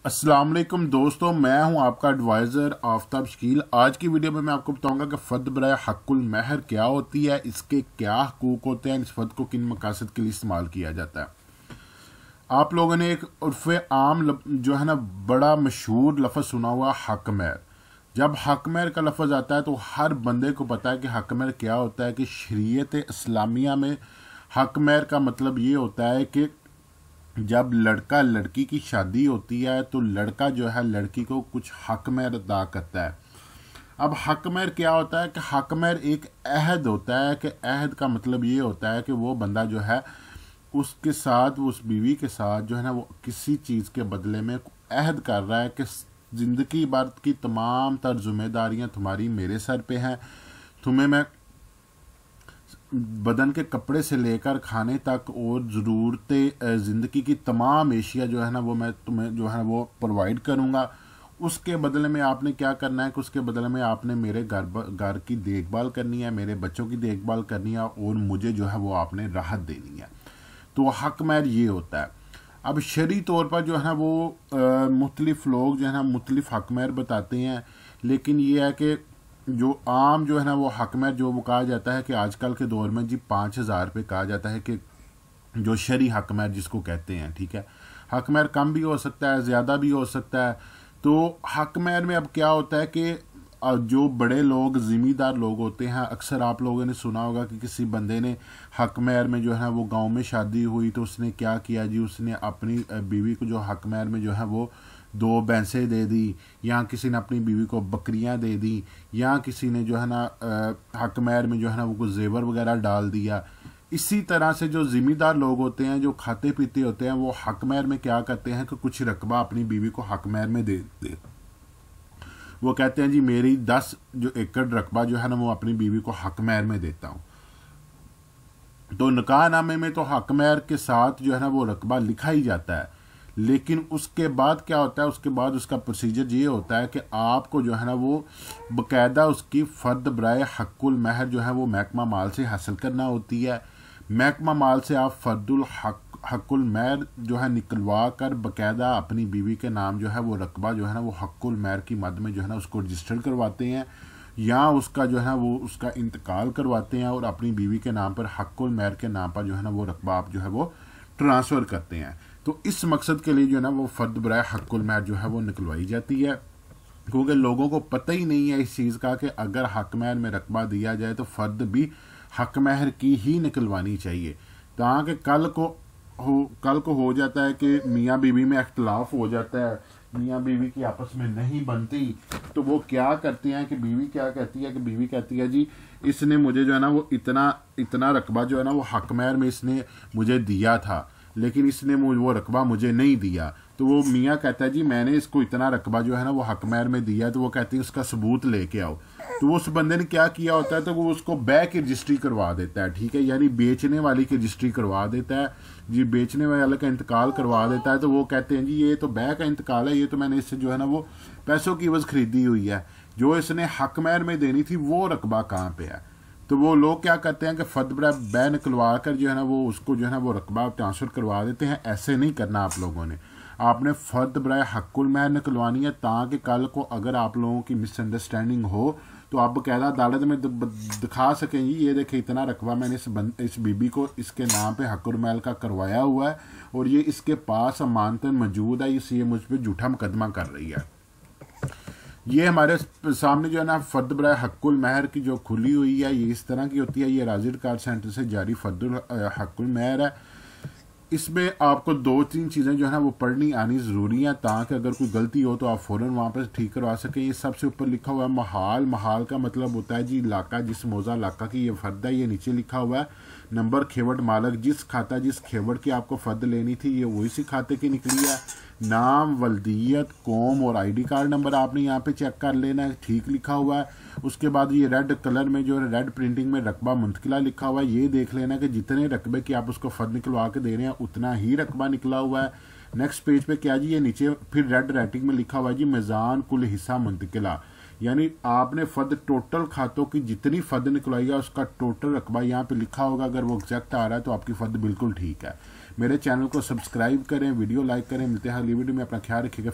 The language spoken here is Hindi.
अस्सलाम वालेकुम दोस्तों, मैं हूं आपका एडवाइज़र आफ्ताब शकील। आज की वीडियो में मैं आपको बताऊंगा कि फ़र्द बराए हक़ुल महर क्या होती है, इसके क्या हकूक़ होते हैं, इस फ़र्द को किन मकासद के लिए इस्तेमाल किया जाता है। आप लोगों ने एक उर्फ़ आम जो है ना बड़ा मशहूर लफ्ज़ सुना हुआ हक़ महर। जब हक़ महर का लफ्ज़ आता है तो हर बंदे को पता है कि हक़ महर क्या होता है। कि शरीयत इस्लामिया में हक़ महर का मतलब ये होता है कि जब लड़का लड़की की शादी होती है तो लड़का जो है लड़की को कुछ हक़ महर अदा करता है। अब हक़ महर क्या होता है कि हक़ महर एक अहद होता है। कि अहद का मतलब ये होता है कि वो बंदा जो है उसके साथ, उस बीवी के साथ जो है ना वो किसी चीज़ के बदले में अहद कर रहा है कि ज़िंदगी भर की तमाम तर जिम्मेदारियाँ तुम्हारी मेरे सर पे हैं। तुम्हें मैं बदन के कपड़े से लेकर खाने तक और ज़रूरतें ज़िंदगी की तमाम एशिया जो है ना वो मैं तुम्हें जो है वो प्रोवाइड करूँगा। उसके बदले में आपने क्या करना है कि उसके बदले में आपने मेरे घर की देखभाल करनी है, मेरे बच्चों की देखभाल करनी है और मुझे जो है वो आपने राहत देनी है। तो हक़ महर ये होता है। अब शरई तौर पर जो है ना वो मुख्तलिफ़ लोग जो है ना मुख्तलिफ़ हक़ महर बताते हैं, लेकिन ये है कि जो आम जो है ना वो हक़ महर जो वो कहा जाता है कि आजकल के दौर में जी 5,000 रुपये कहा जाता है कि जो शरई हक़ महर जिसको कहते हैं। ठीक है, हक़ महर कम भी हो सकता है, ज़्यादा भी हो सकता है। तो हक़ महर में अब क्या होता है कि जो बड़े लोग ज़िम्मेदार लोग होते हैं, अक्सर आप लोगों ने सुना होगा कि किसी बंदे ने हक़ महर में जो है वो गांव में शादी हुई तो उसने क्या किया जी, उसने अपनी बीवी को जो हक़ महर में जो है वो 2 भैंसें दे दी, या किसी ने अपनी बीवी को बकरियां दे दी, या किसी ने जो है ना हक़ महर में जो है ना वो कुछ जेवर वगैरह डाल दिया। इसी तरह से जो ज़िम्मेदार लोग होते हैं, जो खाते पीते होते हैं, वो हक़ महर में क्या करते हैं कि कुछ रकबा अपनी बीवी को हक़ महर में दे दे। वो कहते हैं जी मेरी 10 जो एकड़ रकबा जो है ना वो अपनी बीवी को हक़ महर में देता हूँ। तो निकाहनामे में तो हक़ महर के साथ जो है ना वो रकबा लिखा ही जाता है, लेकिन उसके बाद क्या होता है, उसके बाद उसका प्रोसीजर ये होता है कि आपको जो है ना वो बाकायदा उसकी फ़र्द बराए हक़ुल महर जो है वो महकमा माल से हासिल करना होती है। महकमा माल से आप फ़र्दुल हक़ुल महर जो है निकलवा कर बाकायदा अपनी बीवी के नाम जो है वो रकबा जो है ना वो हक़ुल महर की मद में जो है ना उसको रजिस्टर करवाते हैं, या उसका जो है वो उसका इंतकाल करवाते हैं और अपनी बीवी के नाम पर हक़ुल महर के नाम पर जो है ना वो रकबा आप जो है वो ट्रांसफ़र करते हैं। तो इस मकसद के लिए जो है ना वो फ़र्द बराए हक़ुल महर जो है वो निकलवाई जाती है, क्योंकि लोगों को पता ही नहीं है इस चीज़ का कि अगर हक़ महर में रकबा दिया जाए तो फ़र्द भी हक़ महर की ही निकलवानी चाहिए। ताकि कल को हो जाता है कि मियाँ बीवी में अख्तलाफ हो जाता है, मियाँ बीवी की आपस में नहीं बनती, तो वो क्या करते हैं कि बीवी क्या कहती है कि बीवी कहती है जी इसने मुझे जो है ना वो इतना रकबा जो है ना वो हक़ महर में इसने मुझे दिया था, लेकिन इसने वो रकबा मुझे नहीं दिया। तो वो मियाँ कहता है जी मैंने इसको इतना रकबा जो है ना वो हक़ महर में दिया। तो वो कहती है उसका सबूत लेके आओ। तो वो उस बंदे ने क्या किया होता है, तो वो उसको बै की रजिस्ट्री करवा देता है। ठीक है, यानी बेचने वाली की रजिस्ट्री करवा देता है जी, बेचने वाले का इंतकाल करवा देता है। तो वो कहते हैं जी ये तो बै का इंतकाल है, ये तो मैंने इससे जो है ना वो पैसों की एवज़ खरीदी हुई है, जो इसने हक़ महर में देनी थी वो रकबा कहाँ पे है। तो वो लोग क्या करते हैं कि फ़र्द बराए बै निकलवा कर जो है ना वो उसको जो है ना वो रकबा ट्रांसफ़र करवा देते हैं। ऐसे नहीं करना आप लोगों ने, आपने फ़र्द बराए हक़ुल महर निकलवानी है, ताकि कल को अगर आप लोगों की मिसअंडरस्टैंडिंग हो तो आप बाकायदा अदालत में दिखा सकें ये देखें इतना रकबा मैंने इस बीबी को इसके नाम पे हक़ुल महर का करवाया हुआ है और ये इसके पास अमानतन मौजूद है, ये मुझ पर झूठा मुकदमा कर रही है। ये हमारे सामने जो है ना फ़र्द बराए हक़ुल महर की जो खुली हुई है ये इस तरह की होती है। ये राज़ी रिकॉर्ड सेंटर से जारी फ़र्दुल हक़ुल महर है। इसमें आपको 2-3 चीज़ें जो है ना वो पढ़नी आनी ज़रूरी है, ताकि अगर कोई गलती हो तो आप फ़ौरन वहाँ पर ठीक करवा सकें। ये सबसे ऊपर लिखा हुआ है महाल। महाल का मतलब होता है जी इलाका, जिस मौज़ा इलाका की ये फ़र्द है। ये नीचे लिखा हुआ है नंबर खेवड़ मालक, जिस खेवड़ की आपको फ़र्द लेनी थी ये वही सी खाते की निकली है। नाम, वल्दियत, कौम और ID कार्ड नंबर आपने यहाँ पे चेक कर लेना है, ठीक लिखा हुआ है। उसके बाद ये रेड कलर में जो रेड प्रिंटिंग में रकबा मुंतकिला लिखा हुआ है, ये देख लेना कि जितने रकबे की आप उसको फ़र्द निकलवा के दे रहे हैं उतना ही रकबा निकला हुआ है। नेक्स्ट पेज पे क्या जी ये नीचे फिर रेड राइटिंग में लिखा हुआ है जी मीज़ान कुल हिस्सा मुंतकिला, यानी आपने फ़र्द टोटल खातों की जितनी फ़र्द निकलवाई है उसका टोटल रकबा यहाँ पे लिखा होगा। अगर वो एग्जैक्ट आ रहा है तो आपकी फ़र्द बिल्कुल ठीक है। मेरे चैनल को सब्सक्राइब करें, वीडियो लाइक करें। मिलते हैं अगली वीडियो में, अपना ख्याल रखिएगा।